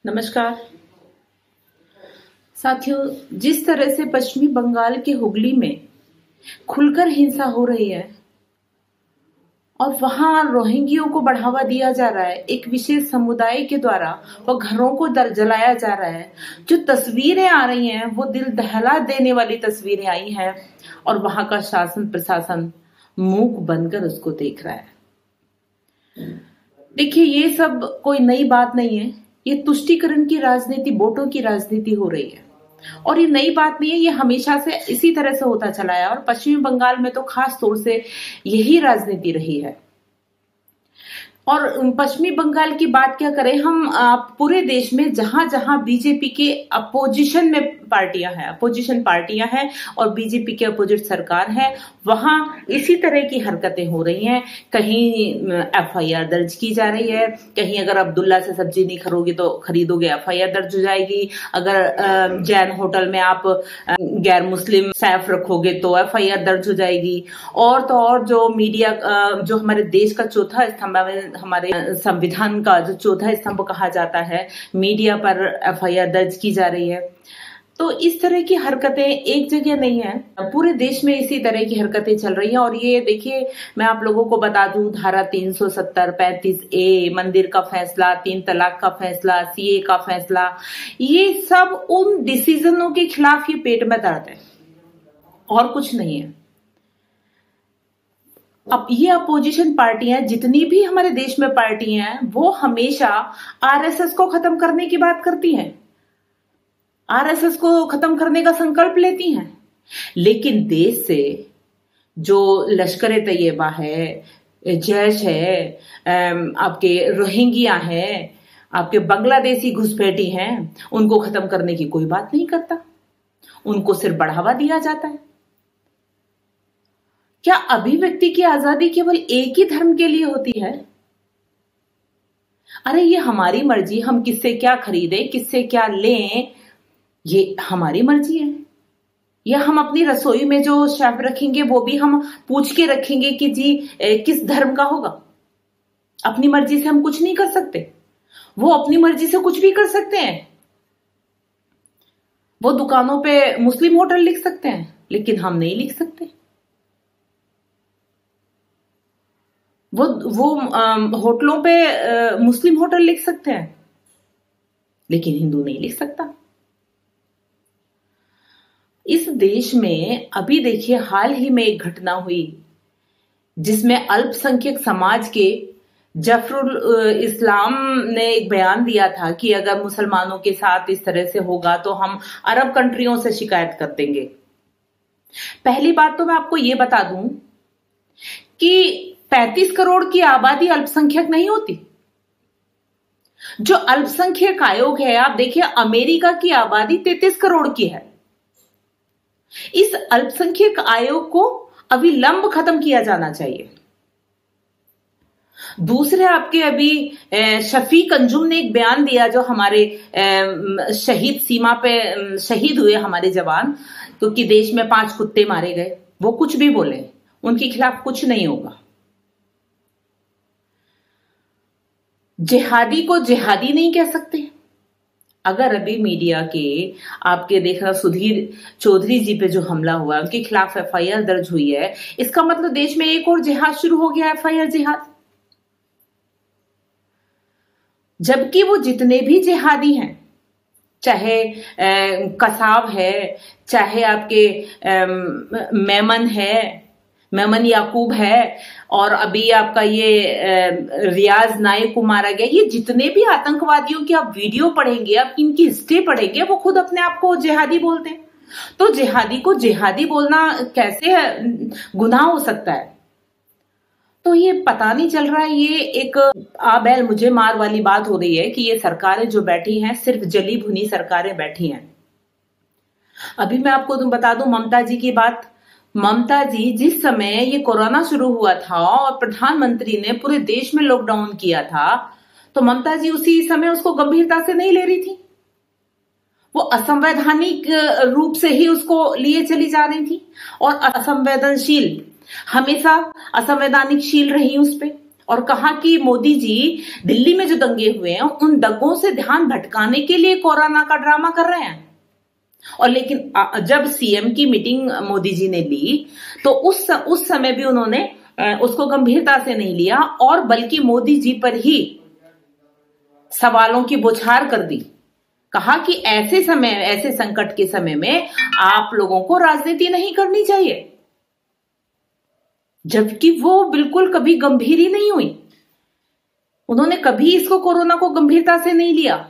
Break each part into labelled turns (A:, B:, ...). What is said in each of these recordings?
A: नमस्कार साथियों, जिस तरह से पश्चिमी बंगाल के हुगली में खुलकर हिंसा हो रही है और वहां रोहिंग्याओं को बढ़ावा दिया जा रहा है, एक विशेष समुदाय के द्वारा वो घरों को जलाया जा रहा है। जो तस्वीरें आ रही हैं वो दिल दहला देने वाली तस्वीरें आई हैं और वहां का शासन प्रशासन मूक बनकर उसको देख रहा है। देखिए, ये सब कोई नई बात नहीं है। ये तुष्टीकरण की राजनीति, वोटों की राजनीति हो रही है और ये नई बात नहीं है। ये हमेशा से इसी तरह से होता चला है और पश्चिमी बंगाल में तो खास तौर से यही राजनीति रही है। और पश्चिमी बंगाल की बात क्या करें हम, पूरे देश में जहां जहां बीजेपी के अपोजिशन में अपोजिशन पार्टियां हैं और बीजेपी के अपोजिट सरकार है, वहां इसी तरह की हरकतें हो रही हैं। कहीं एफआईआर दर्ज की जा रही है, कहीं अगर अब्दुल्ला से सब्जी नहीं खरीदोगे एफआईआर दर्ज हो जाएगी। अगर जैन होटल में आप गैर मुस्लिम सैफ रखोगे तो एफआईआर दर्ज हो जाएगी। और तो और जो मीडिया, जो हमारे देश का चौथा स्तंभ, हमारे संविधान का जो चौथा स्तंभ कहा जाता है, मीडिया पर एफआईआर दर्ज की जा रही है। तो इस तरह की हरकतें एक जगह नहीं है, पूरे देश में इसी तरह की हरकतें चल रही हैं। और ये देखिए, मैं आप लोगों को बता दूं, धारा 370, 35A, मंदिर का फैसला, 3 तलाक का फैसला, सीए का फैसला, ये सब उन डिसीजनों के खिलाफ ये पेट में दर्द है और कुछ नहीं है। अब ये अपोजिशन पार्टियां, जितनी भी हमारे देश में पार्टियां हैं, वो हमेशा आरएसएस को खत्म करने की बात करती हैं, आरएसएस को खत्म करने का संकल्प लेती हैं। लेकिन देश से जो लश्कर तैयबा है, जैश है, आपके रोहिंग्या है, आपके बांग्लादेशी घुसपैठी हैं, उनको खत्म करने की कोई बात नहीं करता, उनको सिर्फ बढ़ावा दिया जाता है। क्या अभिव्यक्ति की आजादी केवल एक ही धर्म के लिए होती है? अरे ये हमारी मर्जी, हम किससे क्या खरीदें, किससे क्या लें, ये हमारी मर्जी है। या हम अपनी रसोई में जो शेफ रखेंगे वो भी हम पूछ के रखेंगे कि जी किस धर्म का होगा। अपनी मर्जी से हम कुछ नहीं कर सकते, वो अपनी मर्जी से कुछ भी कर सकते हैं। वो दुकानों पे मुस्लिम होटल लिख सकते हैं, लेकिन हम नहीं लिख सकते। वो होटलों पे मुस्लिम होटल लिख सकते हैं, लेकिन हिंदू नहीं लिख सकता। इस देश में अभी देखिए, हाल ही में एक घटना हुई जिसमें अल्पसंख्यक समाज के जफरुल इस्लाम ने एक बयान दिया था कि अगर मुसलमानों के साथ इस तरह से होगा तो हम अरब कंट्रियों से शिकायत कर देंगे। पहली बात तो मैं आपको ये बता दूं कि 35 करोड़ की आबादी अल्पसंख्यक नहीं होती। जो अल्पसंख्यक आयोग है, आप देखिए, अमेरिका की आबादी 33 करोड़ की है। इस अल्पसंख्यक आयोग को अविलंब खत्म किया जाना चाहिए। दूसरे, आपके अभी शफीक अंजुम ने एक बयान दिया, जो हमारे शहीद सीमा पे शहीद हुए हमारे जवान, क्योंकि देश में 5 कुत्ते मारे गए, वो कुछ भी बोले, उनके खिलाफ कुछ नहीं होगा। जिहादी को जिहादी नहीं कह सकते। अगर अभी मीडिया के आपके देखना सुधीर चौधरी जी पे जो हमला हुआ, उनके खिलाफ एफआईआर दर्ज हुई है, इसका मतलब देश में एक और जिहाद शुरू हो गया, एफआईआर जिहाद। जबकि वो जितने भी जिहादी हैं, चाहे कसाब है, चाहे आपके मेमन याकूब है, और अभी आपका ये रियाज नाइक को मारा गया, ये जितने भी आतंकवादियों की आप वीडियो पढ़ेंगे, आप इनकी हिस्ट्री पढ़ेंगे, वो खुद अपने आप को जिहादी बोलते हैं। तो जिहादी को जिहादी बोलना कैसे गुनाह हो सकता है? तो ये पता नहीं चल रहा है। ये एक आ बैल मुझे मार वाली बात हो रही है कि ये सरकारें जो बैठी हैं, सिर्फ जली भुनी सरकारें बैठी हैं। अभी मैं आपको बता दूं ममता जी की बात। ममता जी, जिस समय ये कोरोना शुरू हुआ था और प्रधानमंत्री ने पूरे देश में लॉकडाउन किया था, तो ममता जी उसी समय उसको गंभीरता से नहीं ले रही थी। वो असंवैधानिक रूप से ही उसको लिए चली जा रही थी और असंवेदनशील, हमेशा असंवैधानिकशील रही उस पे। और कहा कि मोदी जी दिल्ली में जो दंगे हुए हैं उन दंगों से ध्यान भटकाने के लिए कोरोना का ड्रामा कर रहे हैं। और लेकिन जब सीएम की मीटिंग मोदी जी ने ली तो उस समय भी उन्होंने उसको गंभीरता से नहीं लिया और बल्कि मोदी जी पर ही सवालों की बौछार कर दी। कहा कि ऐसे संकट के समय में आप लोगों को राजनीति नहीं करनी चाहिए, जबकि वो बिल्कुल कभी गंभीर ही नहीं हुई। उन्होंने कभी इसको कोरोना को गंभीरता से नहीं लिया।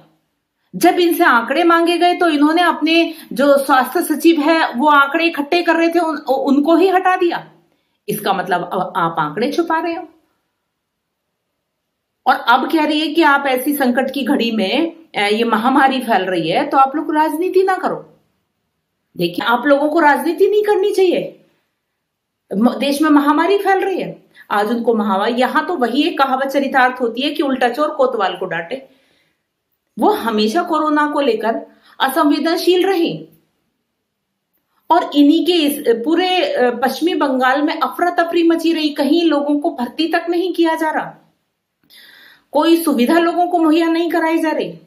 A: जब इनसे आंकड़े मांगे गए तो इन्होंने अपने जो स्वास्थ्य सचिव है वो आंकड़े इकट्ठे कर रहे थे उनको ही हटा दिया। इसका मतलब आप आंकड़े छुपा रहे हो और अब कह रही है कि आप ऐसी संकट की घड़ी में ये महामारी फैल रही है तो आप लोग राजनीति ना करो। देखिए, आप लोगों को राजनीति नहीं करनी चाहिए। देश में महामारी फैल रही है, आज उनको महामारी, यहां तो वही एक कहावत चरितार्थ होती है कि उल्टा चोर कोतवाल को डांटे। वो हमेशा कोरोना को लेकर असंवेदनशील रही और इन्हीं के इस पूरे पश्चिमी बंगाल में अफरा तफरी मची रही। कहीं लोगों को भर्ती तक नहीं किया जा रहा, कोई सुविधा लोगों को मुहैया नहीं कराई जा रही।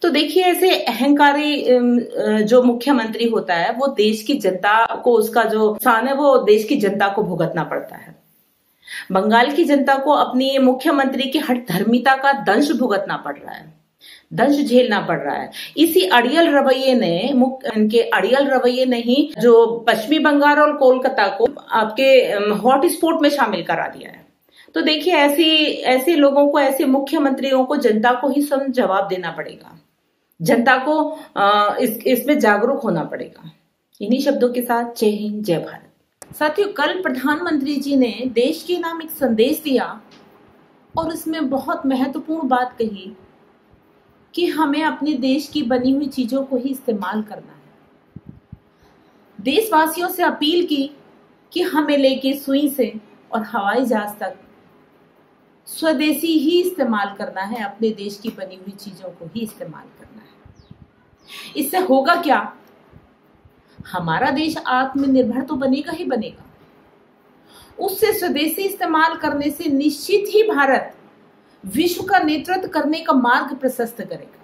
A: तो देखिए, ऐसे अहंकारी जो मुख्यमंत्री होता है वो देश की जनता को, उसका जो नुकसान है वो देश की जनता को भुगतना पड़ता है। बंगाल की जनता को अपनी मुख्यमंत्री की हठधर्मिता का दंश भुगतना पड़ रहा है, दंश झेलना पड़ रहा है। इसी अड़ियल रवैये ने ही जो पश्चिमी बंगाल और कोलकाता को आपके हॉट स्पॉट में शामिल करा दिया है। तो देखिए, ऐसे लोगों को, ऐसे मुख्यमंत्रियों को जनता को ही स्वयं जवाब देना पड़ेगा, जनता को इसमें जागरूक होना पड़ेगा। इन्हीं शब्दों के साथ जय हिंद, जय भारत। साथियों, कल प्रधानमंत्री जी ने देश के नाम एक संदेश दिया और इसमें बहुत महत्वपूर्ण बात कही कि हमें अपने देश की बनी हुई चीजों को ही इस्तेमाल करना है। देशवासियों से अपील की कि हमें लेके सुई से और हवाई जहाज तक स्वदेशी ही इस्तेमाल करना है, अपने देश की बनी हुई चीजों को ही इस्तेमाल करना है। इससे होगा क्या? हमारा देश आत्मनिर्भर तो बनेगा ही बनेगा। उससे स्वदेशी इस्तेमाल करने से निश्चित ही भारत विश्व का नेतृत्व करने का मार्ग प्रशस्त करेगा।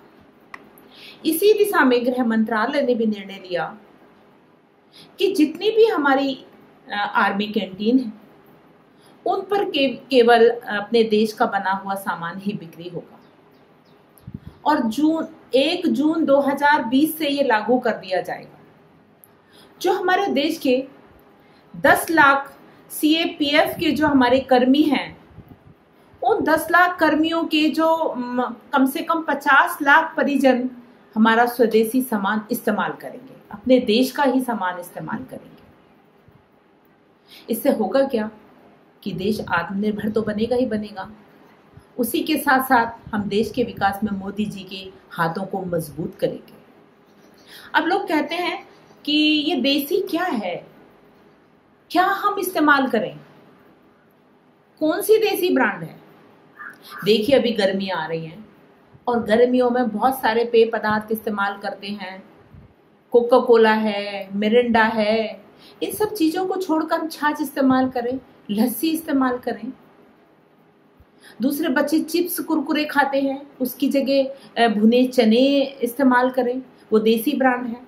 A: इसी दिशा में गृह मंत्रालय ने भी निर्णय लिया कि जितनी भी हमारी आर्मी कैंटीन है उन पर केवल अपने देश का बना हुआ सामान ही बिक्री होगा और 1 जून 2020 से ये लागू कर दिया जाएगा। जो हमारे देश के 10 लाख CAPF के जो हमारे कर्मी हैं, उन 10 लाख कर्मियों के जो कम से कम 50 लाख परिजन हमारा स्वदेशी सामान इस्तेमाल करेंगे, अपने देश का ही सामान इस्तेमाल करेंगे। इससे होगा क्या कि देश आत्मनिर्भर तो बनेगा ही बनेगा, उसी के साथ साथ हम देश के विकास में मोदी जी के हाथों को मजबूत करेंगे। अब लोग कहते हैं कि ये देसी क्या है, क्या हम इस्तेमाल करें, कौन सी देसी ब्रांड है? देखिए, अभी गर्मियां आ रही हैं और गर्मियों में बहुत सारे पेय पदार्थ इस्तेमाल करते हैं। कोका कोला है, मिरिंडा है, इन सब चीजों को छोड़कर छाछ इस्तेमाल करें, लस्सी इस्तेमाल करें। दूसरे बच्चे चिप्स कुरकुरे खाते हैं, उसकी जगह भुने चने इस्तेमाल करें, वो देसी ब्रांड है।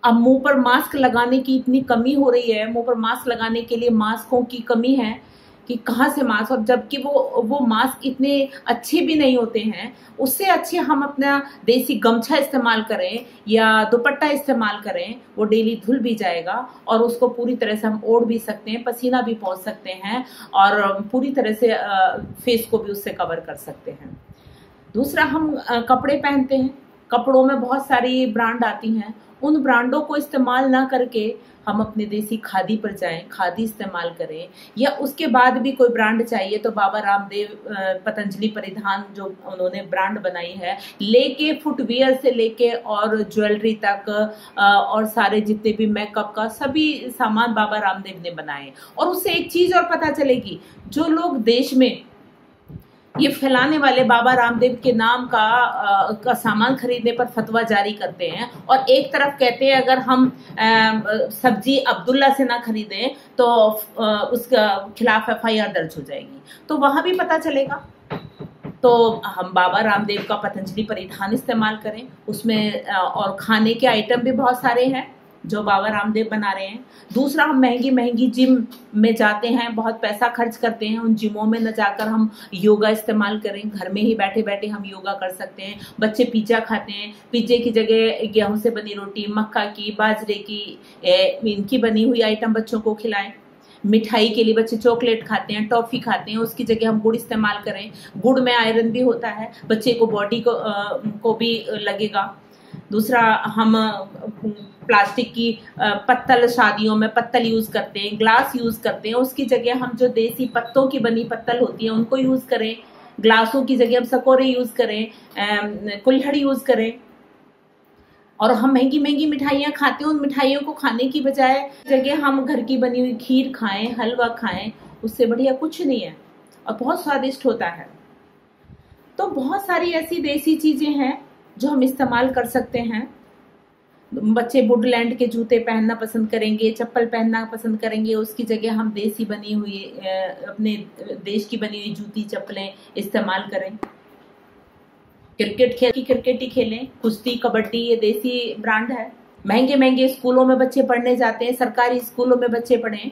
A: अब मुंह पर मास्क लगाने की इतनी कमी हो रही है, मुंह पर मास्क लगाने के लिए मास्कों की कमी है कि कहाँ से मास्क, और जबकि वो मास्क इतने अच्छे भी नहीं होते हैं। उससे अच्छे हम अपना देसी गमछा इस्तेमाल करें या दुपट्टा इस्तेमाल करें, वो डेली धुल भी जाएगा और उसको पूरी तरह से हम ओढ़ भी सकते हैं, पसीना भी पहुंच सकते हैं और पूरी तरह से फेस को भी उससे कवर कर सकते हैं। दूसरा, हम कपड़े पहनते हैं, कपड़ों में बहुत सारी ब्रांड आती हैं, उन ब्रांडों को इस्तेमाल ना करके हम अपने देसी खादी पर जाएं, खादी इस्तेमाल करें। या उसके बाद भी कोई ब्रांड चाहिए तो बाबा रामदेव पतंजलि परिधान जो उन्होंने ब्रांड बनाई है, लेके फुटवियर से लेके और ज्वेलरी तक और सारे जितने भी मेकअप का सभी सामान बाबा रामदेव ने बनाए। और उससे एक चीज और पता चलेगी, जो लोग देश में ये फैलाने वाले बाबा रामदेव के नाम का सामान खरीदने पर फतवा जारी करते हैं और एक तरफ कहते हैं अगर हम सब्जी अब्दुल्ला से ना खरीदें तो उसका खिलाफ FIR दर्ज हो जाएगी। तो वहां भी पता चलेगा। तो हम बाबा रामदेव का पतंजलि परिधान इस्तेमाल करें, उसमें और खाने के आइटम भी बहुत सारे हैं जो बाबा रामदेव बना रहे हैं। दूसरा, हम महंगी महंगी जिम में जाते हैं, बहुत पैसा खर्च करते हैं, उन जिमों में न जाकर हम योगा इस्तेमाल करें। घर में ही बैठे बैठे हम योगा कर सकते हैं। बच्चे पिज्जा खाते हैं, पिज्जे की जगह गेहूं से बनी रोटी, मक्का की, बाजरे की, इनकी बनी हुई आइटम बच्चों को खिलाएं। मिठाई के लिए बच्चे चॉकलेट खाते हैं, टॉफी खाते हैं, उसकी जगह हम गुड़ इस्तेमाल करें। गुड़ में आयरन भी होता है, बच्चे को बॉडी को भी लगेगा। दूसरा, हम प्लास्टिक की पत्तल, शादियों में पत्तल यूज करते हैं, ग्लास यूज करते हैं, उसकी जगह हम जो देसी पत्तों की बनी पत्तल होती है उनको यूज करें। ग्लासों की जगह हम सकोरे यूज करें, कुल्हड़ यूज करें। और हम महंगी महंगी मिठाइयाँ खाते हैं, उन मिठाइयों को खाने की बजाय जगह हम घर की बनी हुई खीर खाएं, हलवा खाएं, उससे बढ़िया कुछ नहीं है और बहुत स्वादिष्ट होता है। तो बहुत सारी ऐसी देसी चीजें हैं जो हम इस्तेमाल कर सकते हैं। बच्चे वुडलैंड के जूते पहनना पसंद करेंगे, चप्पल पहनना पसंद करेंगे, उसकी जगह हम देसी बनी हुई अपने देश की बनी हुई जूती चप्पलें इस्तेमाल करें। क्रिकेट ही खेलें, कुश्ती, कबड्डी, ये देसी ब्रांड है। महंगे महंगे स्कूलों में बच्चे पढ़ने जाते हैं, सरकारी स्कूलों में बच्चे पढ़ें,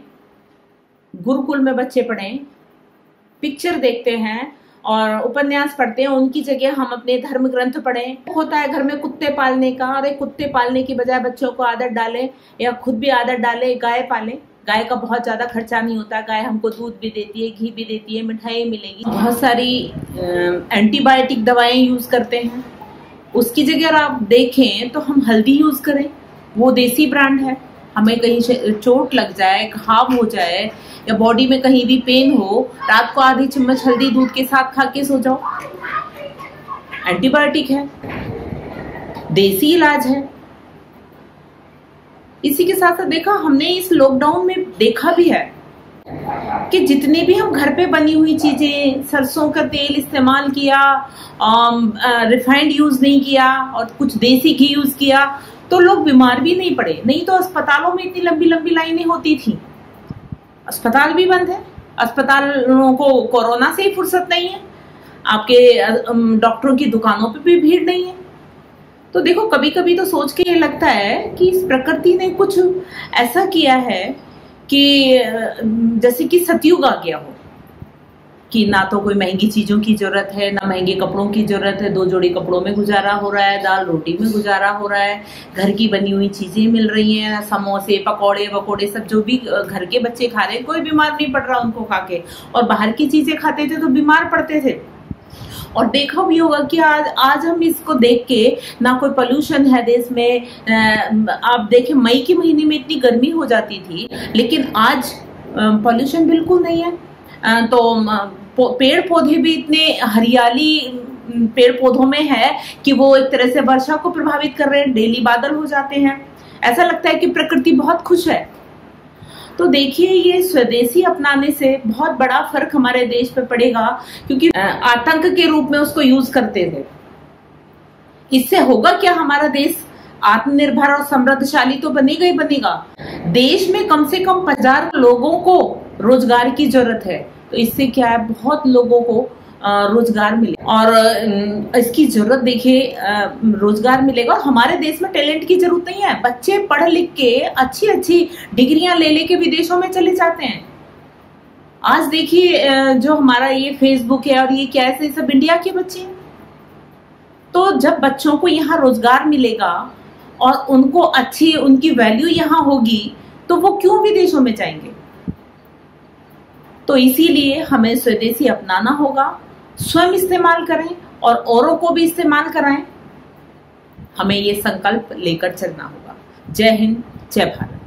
A: गुरुकुल में बच्चे पढ़ें, पिक्चर देखते हैं और उपन्यास पढ़ते हैं, उनकी जगह हम अपने धर्म ग्रंथ पढ़ें। होता है घर में कुत्ते पालने का, और कुत्ते पालने की बजाय बच्चों को आदत डालें या खुद भी आदत डालें, गाय पालें। गाय का बहुत ज्यादा खर्चा नहीं होता, गाय हमको दूध भी देती है, घी भी देती है, मिठाई मिलेगी। बहुत सारी एंटीबायोटिक दवाएं यूज करते हैं, उसकी जगह अगर आप देखें तो हम हल्दी यूज करें, वो देसी ब्रांड है। हमें कहीं चोट लग जाए, घाव हो जाए या बॉडी में कहीं भी पेन हो, रात को आधी चम्मच हल्दी दूध के साथ खा के सो जाओ। एंटीबायोटिक है, देसी इलाज है। इसी के साथ साथ देखा हमने इस लॉकडाउन में देखा भी है कि जितने भी हम घर पे बनी हुई चीजें, सरसों का तेल इस्तेमाल किया, रिफाइंड यूज नहीं किया और कुछ देसी घी यूज किया, तो लोग बीमार भी नहीं पड़े। नहीं तो अस्पतालों में इतनी लंबी लंबी लाइनें होती थी। अस्पताल भी बंद है, अस्पतालों को कोरोना से ही फुर्सत नहीं है, आपके डॉक्टरों की दुकानों पे भी भीड़ नहीं है। तो देखो, कभी कभी तो सोच के ये लगता है कि इस प्रकृति ने कुछ ऐसा किया है कि जैसे कि सतयुग आ गया हो, कि ना तो कोई महंगी चीजों की जरूरत है, ना महंगे कपड़ों की जरूरत है, 2 जोड़ी कपड़ों में गुजारा हो रहा है, दाल रोटी में गुजारा हो रहा है, घर की बनी हुई चीजें मिल रही हैं, समोसे पकौड़े वकौड़े सब जो भी घर के बच्चे खा रहे हैं, कोई बीमार नहीं पड़ रहा उनको खा के। और बाहर की चीजें खाते थे तो बीमार पड़ते थे। और देखा भी होगा कि आज हम इसको देख के, ना कोई पोल्यूशन है देश में। आप देखें, मई के महीने में इतनी गर्मी हो जाती थी, लेकिन आज पोल्यूशन बिल्कुल नहीं है। तो पेड़ पौधे भी इतने हरियाली पेड़ पौधों में है कि वो एक तरह से वर्षा को प्रभावित कर रहे हैं, डेली बादल हो जाते हैं। ऐसा लगता है कि प्रकृति बहुत खुश है। तो देखिए, ये स्वदेशी अपनाने से बहुत बड़ा फर्क हमारे देश पे पड़ेगा, क्योंकि आतंक के रूप में उसको यूज करते थे। इससे होगा क्या, हमारा देश आत्मनिर्भर और समृद्धशाली तो बनेगा ही बनेगा। देश में कम से कम 50 लोगों को रोजगार की जरूरत है। तो इससे क्या है, बहुत लोगों को रोजगार मिले, और इसकी जरूरत देखिए, रोजगार मिलेगा। और हमारे देश में टैलेंट की जरूरत नहीं है। बच्चे पढ़ लिख के अच्छी अच्छी डिग्रियां ले लेके विदेशों में चले जाते हैं। आज देखिए, जो हमारा ये फेसबुक है और ये क्या है, सब इंडिया के बच्चे। तो जब बच्चों को यहाँ रोजगार मिलेगा और उनको अच्छी उनकी वैल्यू यहाँ होगी, तो वो क्यों विदेशों में जाएंगे। तो इसीलिए हमें स्वदेशी अपनाना होगा, स्वयं इस्तेमाल करें और औरों को भी इस्तेमाल कराएं। हमें ये संकल्प लेकर चलना होगा। जय हिंद, जय भारत।